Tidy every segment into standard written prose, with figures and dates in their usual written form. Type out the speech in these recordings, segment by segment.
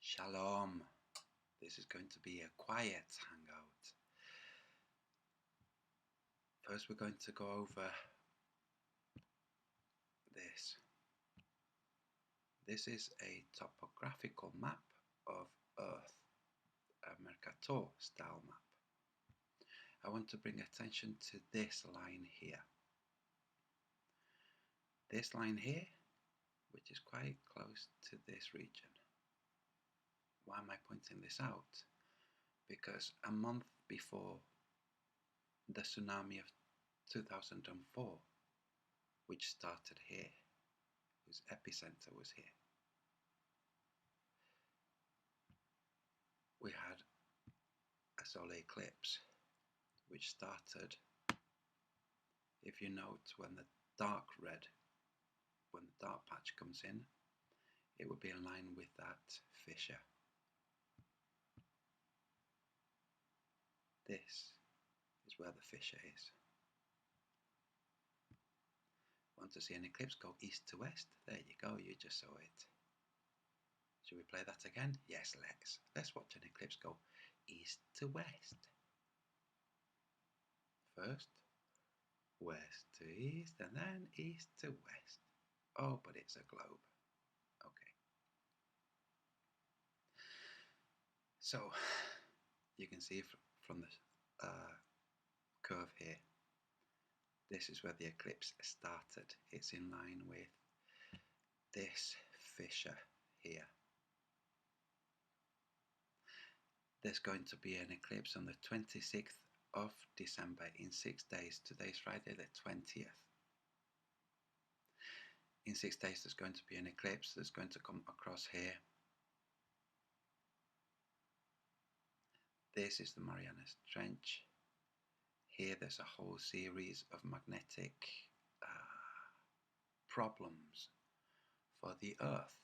Shalom. This is going to be a quiet hangout. First, we're going to go over this. This is a topographical map of Earth, a Mercator style map. I want to bring attention to this line here. This line here, which is quite close to this region. Why am I pointing this out? Because a month before the tsunami of 2004, which started here, whose epicenter was here, we had a solar eclipse which started, if you note, when the dark red, when the dark patch comes in, it would be in line with that fissure. This is where the fissure is. Want to see an eclipse go east to west? There you go, you just saw it. Should we play that again? Yes, let's. Let's watch an eclipse go east to west. First, west to east, and then east to west. Oh, but it's a globe. Okay. So, you can see from the curve here, this is where the eclipse started. It's in line with this fissure here. There's going to be an eclipse on the 26th of December in 6 days. Today's Friday the 20th. In 6 days there's going to be an eclipse that's going to come across here. This is the Marianas Trench. Here there's a whole series of magnetic problems for the Earth,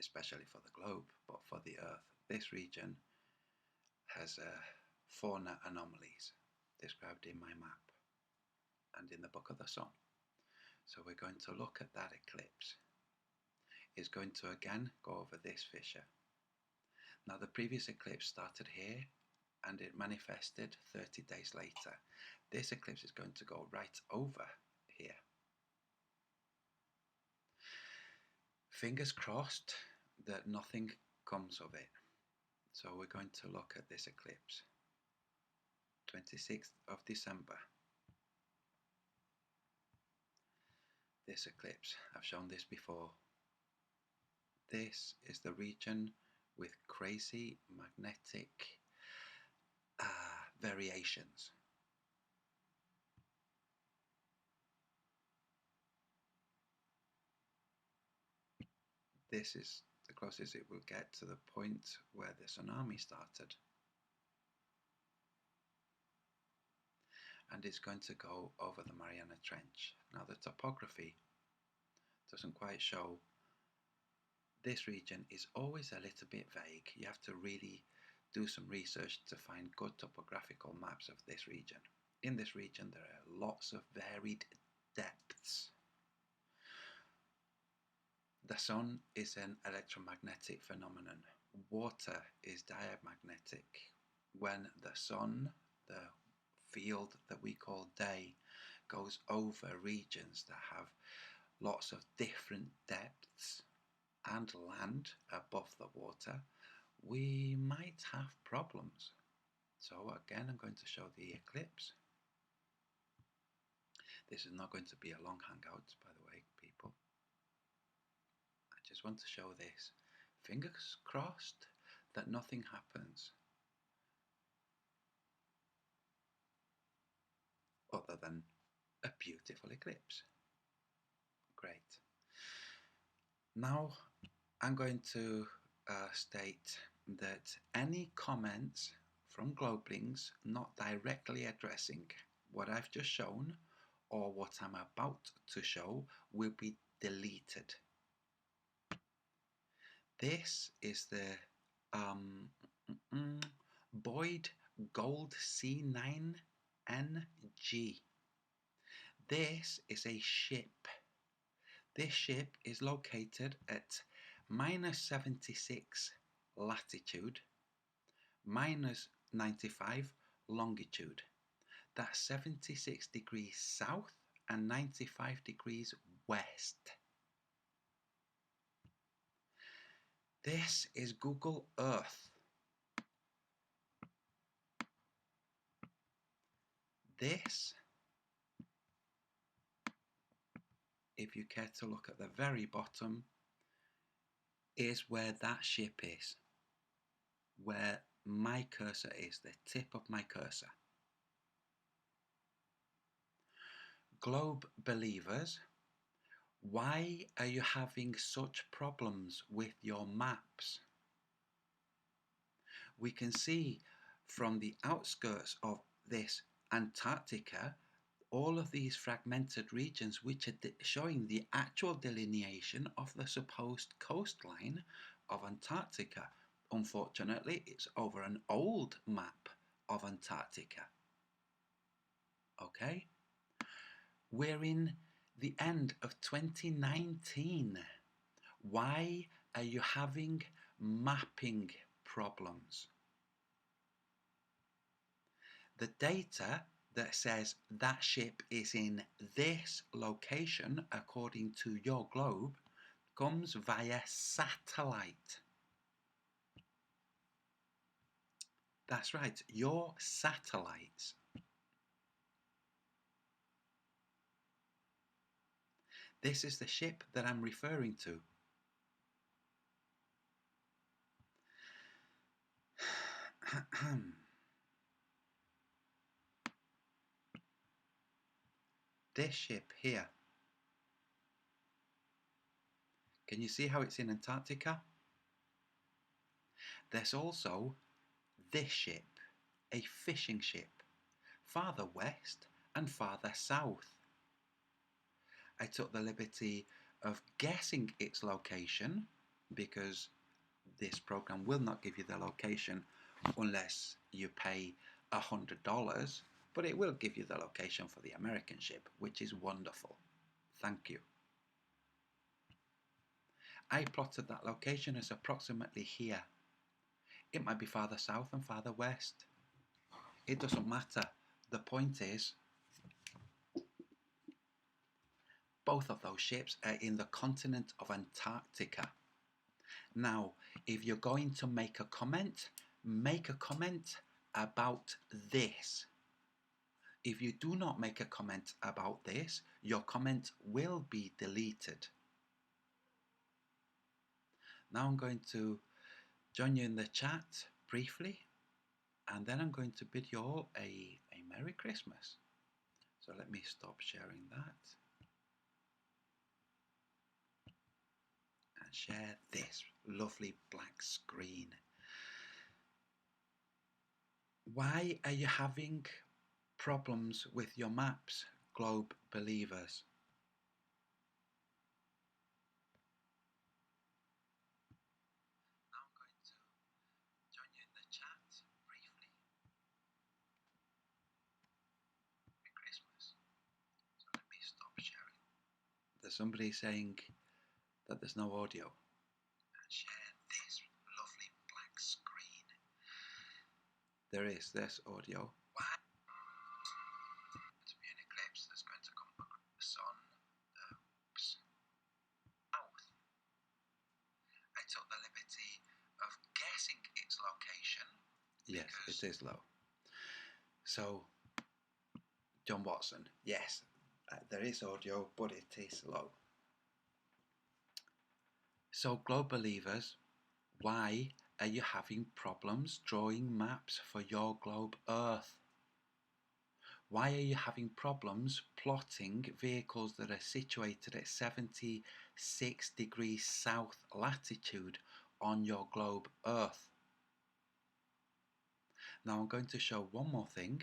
especially for the globe, but for the Earth. This region has fauna anomalies described in my map and in the Book of the Sun. So we're going to look at that eclipse. It's going to again go over this fissure. Now the previous eclipse started here and it manifested 30 days later. This eclipse is going to go right over here. Fingers crossed that nothing comes of it. So we're going to look at this eclipse. 26th of December. This eclipse, I've shown this before. This is the region with crazy magnetic variations. This is the closest it will get to the point where the tsunami started. And it's going to go over the Mariana Trench. Now the topography doesn't quite show. This region is always a little bit vague. You have to really do some research to find good topographical maps of this region. In this region there are lots of varied depths. The sun is an electromagnetic phenomenon. Water is diamagnetic. When the sun, the field that we call day, goes over regions that have lots of different depths and land above the water, we might have problems. So again, I'm going to show the eclipse. This is not going to be a long hangout, by the way, people. I just want to show this. Fingers crossed that nothing happens other than a beautiful eclipse. Great. Now I'm going to state that any comments from Globelings not directly addressing what I've just shown or what I'm about to show will be deleted. This is the Boyd Gold C9NG. This is a ship. This ship is located at -76 latitude, minus 95 longitude. That's 76 degrees south and 95 degrees west. This is Google Earth. This, if you care to look at the very bottom, is where that ship is, where my cursor is, the tip of my cursor. Globe believers, why are you having such problems with your maps? We can see from the outskirts of this Antarctica all of these fragmented regions which are showing the actual delineation of the supposed coastline of Antarctica. Unfortunately, it's over an old map of Antarctica. Okay? We're in the end of 2019. Why are you having mapping problems? The data that says that ship is in this location according to your globe comes via satellite. That's right, your satellites. This is the ship that I'm referring to. This ship here. Can you see how it's in Antarctica? There's also this ship, a fishing ship, farther west and farther south. I took the liberty of guessing its location because this program will not give you the location unless you pay $100, but it will give you the location for the American ship, which is wonderful. Thank you. I plotted that location as approximately here. It might be farther south and farther west. It doesn't matter. The point is, both of those ships are in the continent of Antarctica. Now, if you're going to make a comment about this. If you do not make a comment about this, your comment will be deleted. Now I'm going to join you in the chat briefly, and then I'm going to bid you all a Merry Christmas. So let me stop sharing that and share this lovely black screen. Why are you having problems with your maps, globe believers? Now I'm going to join you in the chat briefly. Merry Christmas. So let me stop sharing. There's somebody saying that there's no audio. And share this lovely black screen. There's audio. Why? To be an eclipse that's going to come across the sun. South. I took the liberty of guessing its location. Yes, it is low. So, John Watson, yes, there is audio, but it is low. So, globe believers, why are you having problems drawing maps for your globe Earth? Why are you having problems plotting vehicles that are situated at 76 degrees south latitude on your globe Earth? Now I'm going to show one more thing,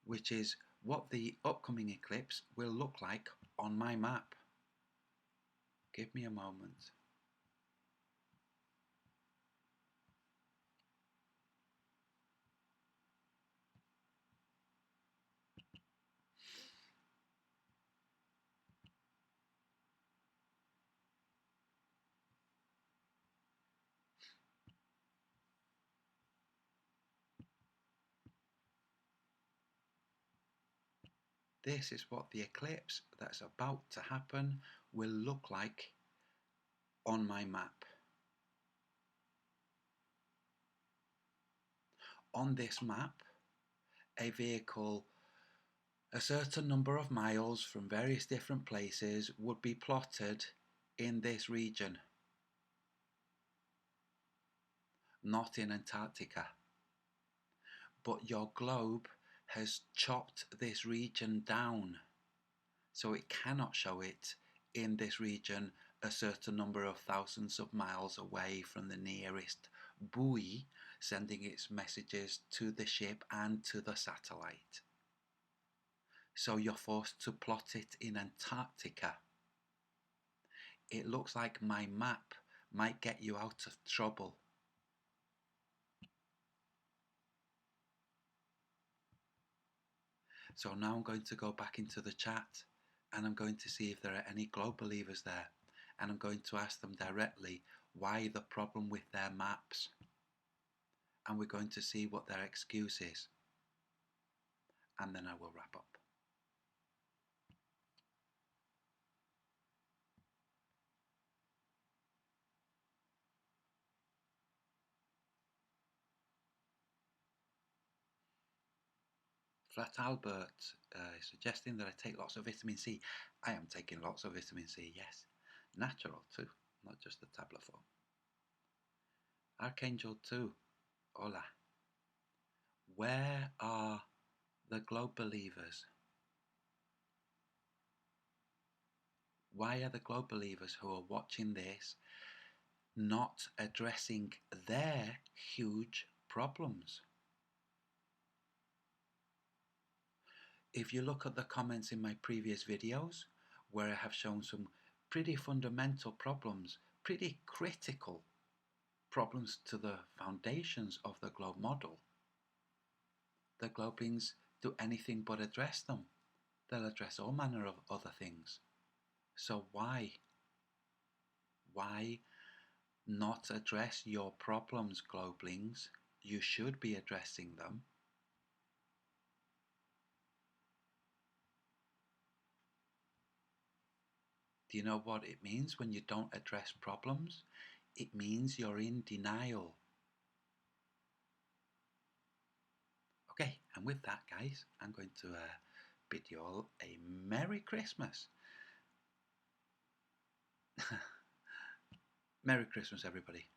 which is what the upcoming eclipse will look like on my map. Give me a moment. This is what the eclipse that's about to happen will look like on my map. On this map, a vehicle a certain number of miles from various different places would be plotted in this region, not in Antarctica. But your globe has chopped this region down, so it cannot show it in this region a certain number of thousands of miles away from the nearest buoy sending its messages to the ship and to the satellite. So you're forced to plot it in Antarctica. It looks like my map might get you out of trouble. So now I'm going to go back into the chat and I'm going to see if there are any globe believers there, and I'm going to ask them directly why the problem with their maps, and we're going to see what their excuse is, and then I will wrap up. Flat Albert is suggesting that I take lots of vitamin C. I am taking lots of vitamin C, yes. Natural too, not just the tablet form. Archangel 2, hola. Where are the globe believers? Why are the globe believers who are watching this not addressing their huge problems? If you look at the comments in my previous videos, where I have shown some pretty fundamental problems, pretty critical problems to the foundations of the globe model, the globings do anything but address them. They'll address all manner of other things. So why not address your problems, globelings? You should be addressing them. Do you know what it means when you don't address problems? It means you're in denial. Okay, and with that, guys, I'm going to bid you all a Merry Christmas. Merry Christmas, everybody.